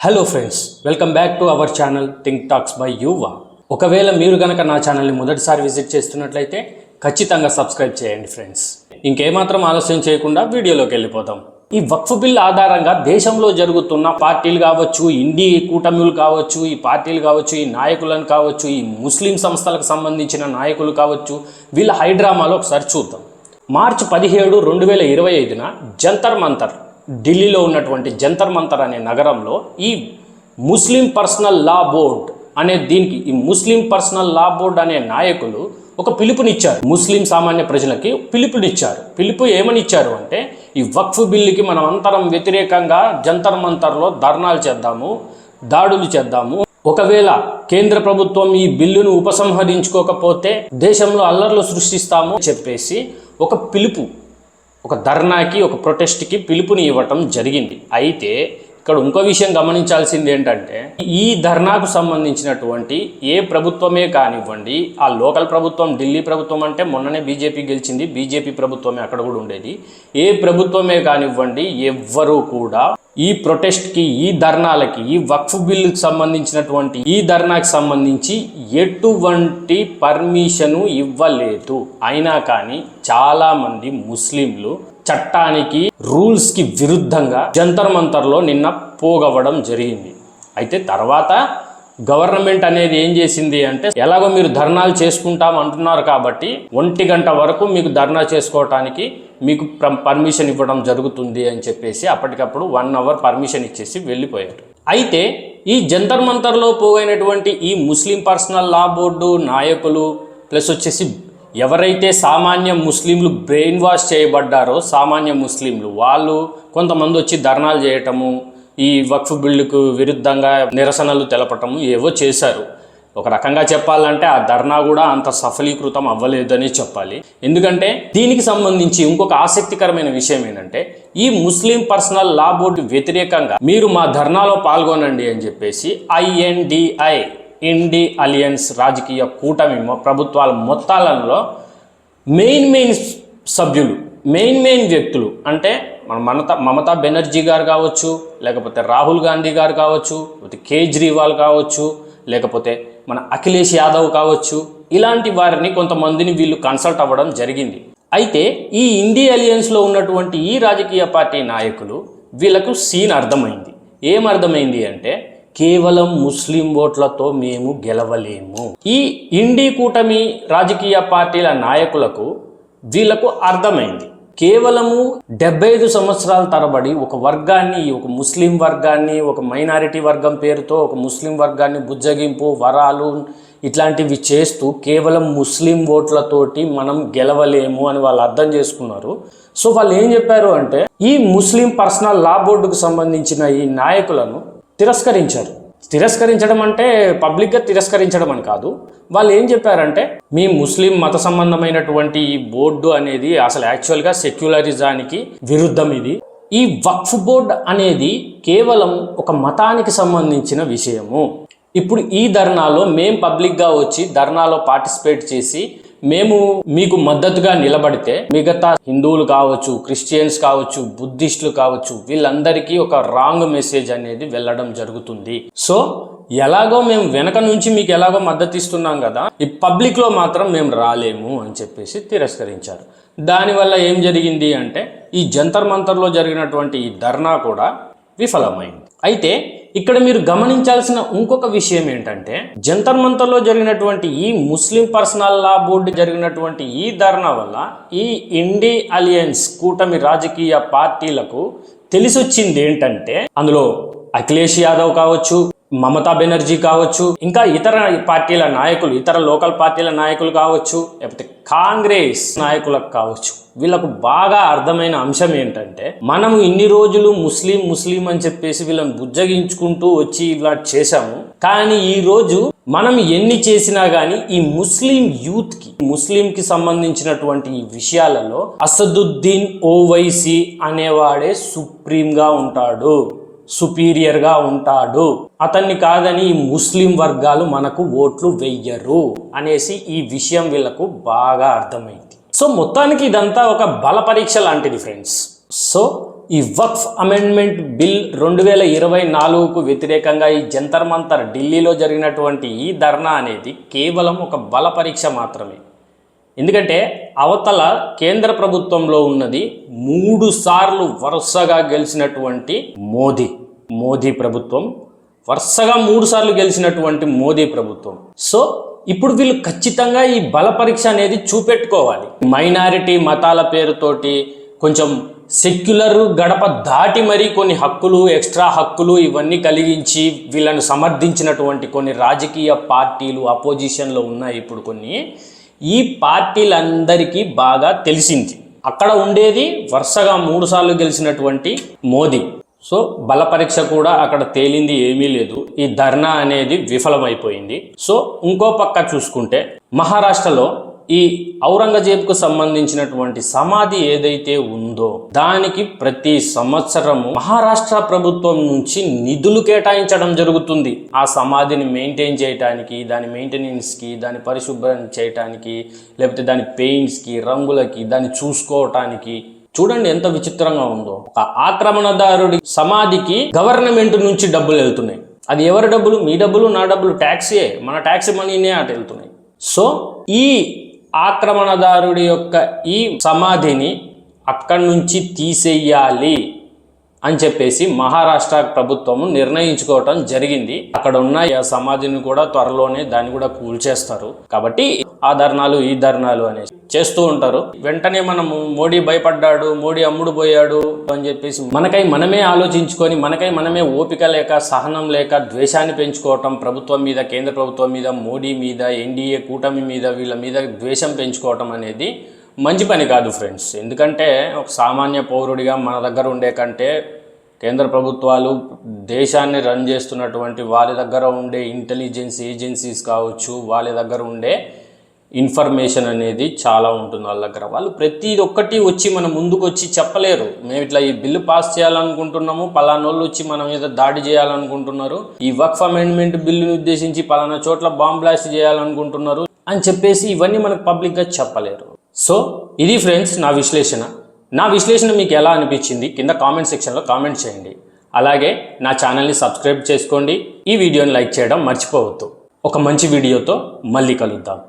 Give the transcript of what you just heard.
Hello friends, welcome back to our channel think talks by యువ. ఒకవేళ మీరు కనుక నా ఛానల్ని మొదటిసారి విజిట్ చేస్తున్నట్లయితే ఖచ్చితంగా సబ్స్క్రైబ్ చేయండి ఫ్రెండ్స్. ఇంకేమాత్రం ఆలస్యం చేయకుండా వీడియోలోకి వెళ్ళిపోతాం. ఈ వక్ఫ్ బిల్ ఆధారంగా దేశంలో జరుగుతున్న పార్టీలు కావచ్చు, ఇండి కూటమిలు కావచ్చు, ఈ పార్టీలు కావచ్చు, ఈ నాయకులను కావచ్చు, ఈ ముస్లిం సంస్థలకు సంబంధించిన నాయకులు కావచ్చు, వీళ్ళ హైడ్రామాలో ఒకసారి చూద్దాం. మార్చి 17, 2025 జంతర్ మంతర్, ఢిల్లీలో ఉన్నటువంటి జంతర్ మంతర్ అనే నగరంలో ఈ ముస్లిం పర్సనల్ లా బోర్డ్ అనే దీనికి ఈ ముస్లిం పర్సనల్ లా బోర్డ్ అనే నాయకులు ఒక పిలుపునిచ్చారు. ముస్లిం సామాన్య ప్రజలకి పిలుపునిచ్చారు. పిలుపు ఏమని ఇచ్చారు అంటే, ఈ వక్ఫ్ బిల్లుకి మనం అంతరం వ్యతిరేకంగా జంతర్ మంతర్లో ధర్నాలు చేద్దాము, దాడులు చేద్దాము. ఒకవేళ కేంద్ర ప్రభుత్వం ఈ బిల్లును ఉపసంహరించుకోకపోతే దేశంలో అల్లర్లు సృష్టిస్తాము చెప్పేసి ఒక పిలుపు, ఒక ధర్నాకి, ఒక ప్రొటెస్ట్కి పిలుపుని ఇవ్వటం జరిగింది. అయితే ఇక్కడ ఇంకో విషయం గమనించాల్సింది ఏంటంటే, ఈ ధర్నాకు సంబంధించినటువంటి ఏ ప్రభుత్వమే కానివ్వండి, ఆ లోకల్ ప్రభుత్వం, ఢిల్లీ ప్రభుత్వం అంటే మొన్ననే బీజేపీ గెలిచింది, బీజేపీ ప్రభుత్వమే అక్కడ కూడా ఉండేది, ఏ ప్రభుత్వమే కానివ్వండి, ఎవ్వరూ కూడా ఈ ప్రొటెస్ట్కి, ఈ ధర్నాలకి, ఈ వక్ఫ్ బిల్లుకి సంబంధించినటువంటి ఈ ధర్నాకి సంబంధించి ఎటువంటి పర్మిషను ఇవ్వలేదు. అయినా కానీ చాలామంది ముస్లింలు చట్టానికి, రూల్స్కి విరుద్ధంగా జంతర్ మంతర్లో నిన్న పోగవడం జరిగింది. అయితే తర్వాత గవర్నమెంట్ అనేది ఏం చేసింది అంటే, ఎలాగో మీరు ధర్నాలు చేసుకుంటాం అంటున్నారు కాబట్టి 1 గంట వరకు మీకు ధర్నా చేసుకోవటానికి మీకు పర్మిషన్ ఇవ్వడం జరుగుతుంది అని చెప్పేసి అప్పటికప్పుడు 1 అవర్ పర్మిషన్ ఇచ్చేసి వెళ్ళిపోయారు. అయితే ఈ జంతర్ మంతర్లో పోయినటువంటి ఈ ముస్లిం పర్సనల్ లా బోర్డు నాయకులు ప్లస్ వచ్చేసి ఎవరైతే సామాన్య ముస్లింలు బ్రెయిన్ వాష్ చేయబడ్డారో, సామాన్య ముస్లింలు వాళ్ళు కొంతమంది వచ్చి ధర్నాలు చేయటము, ఈ వక్ఫ్ బిల్లుకు విరుద్ధంగా నిరసనలు తెలపటము ఏవో చేశారు. ఒక రకంగా చెప్పాలంటే ఆ ధర్నా కూడా అంత సఫలీకృతం అవ్వలేదని చెప్పాలి. ఎందుకంటే దీనికి సంబంధించి ఇంకొక ఆసక్తికరమైన విషయం ఏంటంటే, ఈ ముస్లిం పర్సనల్ లా బోర్డు వ్యతిరేకంగా మీరు మా ధర్నాలో పాల్గొనండి అని చెప్పేసి INDI, ఇండి అలియన్స్ రాజకీయ కూటమి ప్రభుత్వాల మొత్తాలలో మెయిన్ సభ్యులు, మెయిన్ వ్యక్తులు అంటే మమతా బెనర్జీ గారు కావచ్చు, లేకపోతే రాహుల్ గాంధీ గారు కావచ్చు, లేకపోతే కేజ్రీవాల్ కావచ్చు, లేకపోతే మన అఖిలేష్ యాదవ్ కావచ్చు, ఇలాంటి వారిని కొంతమందిని వీళ్ళు కన్సల్ట్ అవ్వడం జరిగింది. అయితే ఈ ఇండి అలియన్స్లో ఉన్నటువంటి ఈ రాజకీయ పార్టీ నాయకులు వీళ్ళకు సీన్ అర్థమైంది. ఏమర్థమైంది అంటే, కేవలం ముస్లిం ఓట్లతో మేము గెలవలేము. ఈ ఇండి కూటమి రాజకీయ పార్టీల నాయకులకు వీళ్ళకు అర్థమైంది, కేవలము 75 సంవత్సరాల తరబడి ఒక వర్గాన్ని, ఒక ముస్లిం వర్గాన్ని, ఒక మైనారిటీ వర్గం పేరుతో ఒక ముస్లిం వర్గాన్ని బుజ్జగింపు, వరాలు ఇట్లాంటివి చేస్తూ కేవలం ముస్లిం ఓట్లతోటి మనం గెలవలేము అని వాళ్ళు అర్థం చేసుకున్నారు. సో వాళ్ళు ఏం చెప్పారు అంటే, ఈ ముస్లిం పర్సనల్ లా బోర్డుకు సంబంధించిన ఈ నాయకులను తిరస్కరించడం అంటే పబ్లిక్గా తిరస్కరించడం అని కాదు. వాళ్ళు ఏం చెప్పారంటే, మీ ముస్లిం మత సంబంధమైనటువంటి ఈ బోర్డు అనేది అసలు యాక్చువల్గా సెక్యులరిజానికి విరుద్ధం. ఇది ఈ వక్ఫ్ బోర్డు అనేది కేవలం ఒక మతానికి సంబంధించిన విషయము. ఇప్పుడు ఈ ధర్నాలో మేము పబ్లిక్గా వచ్చి ధర్నాలో పార్టిసిపేట్ చేసి మేము మీకు మద్దతుగా నిలబడితే మిగతా హిందువులు కావచ్చు, క్రిస్టియన్స్ కావచ్చు, బుద్ధిస్టులు కావచ్చు, వీళ్ళందరికీ ఒక రాంగ్ మెసేజ్ అనేది వెళ్ళడం జరుగుతుంది. సో ఎలాగో మేము వెనక నుంచి మీకు ఎలాగో మద్దతు ఇస్తున్నాం కదా, ఈ పబ్లిక్లో మాత్రం మేము రాలేము అని చెప్పేసి తిరస్కరించారు. దానివల్ల ఏం జరిగింది అంటే, ఈ జంతర్ మంతర్లో జరిగినటువంటి ఈ ధర్నా కూడా విఫలమైంది. అయితే ఇక్కడ మీరు గమనించాల్సిన ఇంకొక విషయం ఏంటంటే, జంతర్ మంతర్లో జరిగినటువంటి ఈ ముస్లిం పర్సనల్ లా బోర్డు జరిగినటువంటి ఈ ధర్నా వల్ల ఈ ఇండి అలియన్స్ కూటమి రాజకీయ పార్టీలకు తెలిసొచ్చింది ఏంటంటే, అందులో అఖిలేష్ యాదవ్ కావచ్చు, మమతా బెనర్జీ కావచ్చు, ఇంకా ఇతర పార్టీల నాయకులు, ఇతర లోకల్ పార్టీల నాయకులు కావచ్చు, లేకపోతే కాంగ్రెస్ నాయకులకు కావచ్చు, వీళ్ళకు బాగా అర్థమైన అంశం ఏంటంటే, మనం ఇన్ని రోజులు ముస్లిం అని చెప్పేసి వీళ్ళని బుజ్జగించుకుంటూ వచ్చి ఇలా చేశాము. కానీ ఈ రోజు మనం ఎన్ని చేసినా గానీ ఈ ముస్లిం యూత్ కి, ముస్లింకి సంబంధించినటువంటి ఈ విషయాలలో అసదుద్దీన్ ఓవైసీ అనేవాడే సుప్రీంగా ఉంటాడు, సుపీరియర్గా ఉంటాడు. అతన్ని కాదని ఈ ముస్లిం వర్గాలు మనకు ఓట్లు వెయ్యరు అనేసి ఈ విషయం వీళ్ళకు బాగా అర్థమైంది. సో మొత్తానికి ఇదంతా ఒక బల పరీక్ష లాంటిది ఫ్రెండ్స్. సో ఈ వక్ఫ్ అమెండ్మెంట్ బిల్ 2024కు వ్యతిరేకంగా ఈ జంతర్ మంతర్ ఢిల్లీలో జరిగినటువంటి ఈ ధర్నా అనేది కేవలం ఒక బల పరీక్ష మాత్రమే. ఎందుకంటే అవతల కేంద్ర ప్రభుత్వంలో ఉన్నది 3 సార్లు వరుసగా గెలిచినటువంటి మోదీ ప్రభుత్వం, వరుసగా 3 సార్లు గెలిచినటువంటి మోదీ ప్రభుత్వం. సో ఇప్పుడు వీళ్ళు ఖచ్చితంగా ఈ బల పరీక్ష అనేది చూపెట్టుకోవాలి. మైనారిటీ మతాల పేరుతోటి కొంచెం సెక్యులర్ గడప దాటి మరీ కొన్ని హక్కులు, ఎక్స్ట్రా హక్కులు ఇవన్నీ కలిగించి వీళ్ళను సమర్థించినటువంటి కొన్ని రాజకీయ పార్టీలు అపోజిషన్లో ఉన్నాయి. ఇప్పుడు కొన్ని ఈ పార్టీలందరికీ బాగా తెలిసింది. అక్కడ ఉండేది వరుసగా 3 సార్లు గెలిచినటువంటి మోదీ. సో బల పరీక్ష కూడా అక్కడ తేలింది ఏమీ లేదు. ఈ ధర్నా అనేది విఫలమైపోయింది. సో ఇంకో పక్క చూసుకుంటే మహారాష్ట్రలో ఈ ఔరంగజేబ్కు సంబంధించినటువంటి సమాధి ఏదైతే ఉందో దానికి ప్రతి సంవత్సరము మహారాష్ట్ర ప్రభుత్వం నుంచి నిధులు కేటాయించడం జరుగుతుంది. ఆ సమాధిని మెయింటైన్ చేయడానికి, దాని మెయింటెనెన్స్కి, దాని పరిశుభ్రం చేయడానికి, లేకపోతే దాని పెయింట్స్కి, రంగులకి, దాన్ని చూసుకోవటానికి. చూడండి ఎంత విచిత్రంగా ఉందో. ఒక ఆక్రమణదారుడి సమాధికి గవర్నమెంట్ నుంచి డబ్బులు వెళ్తున్నాయి. అది ఎవరి డబ్బులు? మీ డబ్బులు, నా డబ్బులు, ట్యాక్సీయే, మన ట్యాక్సీ మనీనే అటు వెళ్తున్నాయి. సో ఈ ఆక్రమణదారుడి యొక్క ఈ సమాధిని అక్కడి నుంచి తీసేయాలి అని చెప్పేసి మహారాష్ట్ర ప్రభుత్వము నిర్ణయించుకోవటం జరిగింది. అక్కడ ఉన్న సమాధిని కూడా త్వరలోనే దాన్ని కూడా కూల్చేస్తారు. కాబట్టి ఆ ధర్నాలు ఈ ధర్నాలు అనేసి చేస్తూ ఉంటారు. వెంటనే మనము మోడీ భయపడ్డాడు, మోడీ అమ్ముడు పోయాడు అని చెప్పేసి మనకై మనమే ఆలోచించుకొని, మనకై మనమే ఓపిక లేక, సహనం లేక ద్వేషాన్ని పెంచుకోవటం ప్రభుత్వం మీద, కేంద్ర ప్రభుత్వం మీద, మోడీ మీద, ఎన్డీఏ కూటమి మీద, వీళ్ళ మీద ద్వేషం పెంచుకోవటం అనేది మంచి పని కాదు ఫ్రెండ్స్. ఎందుకంటే ఒక సామాన్య పౌరుడిగా మన దగ్గర ఉండే కంటే కేంద్ర ప్రభుత్వాలు దేశాన్ని రన్ చేస్తున్నటువంటి వారి దగ్గర ఉండే ఇంటెలిజెన్స్ ఏజెన్సీస్ కావచ్చు, వాళ్ళ దగ్గర ఉండే ఇన్ఫర్మేషన్ అనేది చాలా ఉంటుంది వాళ్ళ దగ్గర. వాళ్ళు ప్రతి ఒక్కటి వచ్చి మన ముందుకు వచ్చి చెప్పలేరు. మేము ఇట్లా ఈ బిల్లు పాస్ చేయాలనుకుంటున్నాము, పలానోళ్ళు వచ్చి మన మీద దాడి చేయాలనుకుంటున్నారు, ఈ వక్ఫ్ అమెండ్మెంట్ బిల్లుని ఉద్దేశించి పలానా చోట్ల బాంబ్ బ్లాస్ట్ చేయాలనుకుంటున్నారు అని చెప్పేసి ఇవన్నీ మనకు పబ్లిక్గా చెప్పలేరు. సో ఇది ఫ్రెండ్స్ నా విశ్లేషణ మీకు ఎలా అనిపించింది కింద కామెంట్ సెక్షన్లో కామెంట్ చేయండి. అలాగే నా ఛానల్ని సబ్స్క్రైబ్ చేసుకోండి. ఈ వీడియోని లైక్ చేయడం మర్చిపోవద్దు. ఒక మంచి వీడియోతో మళ్ళీ కలుద్దాం.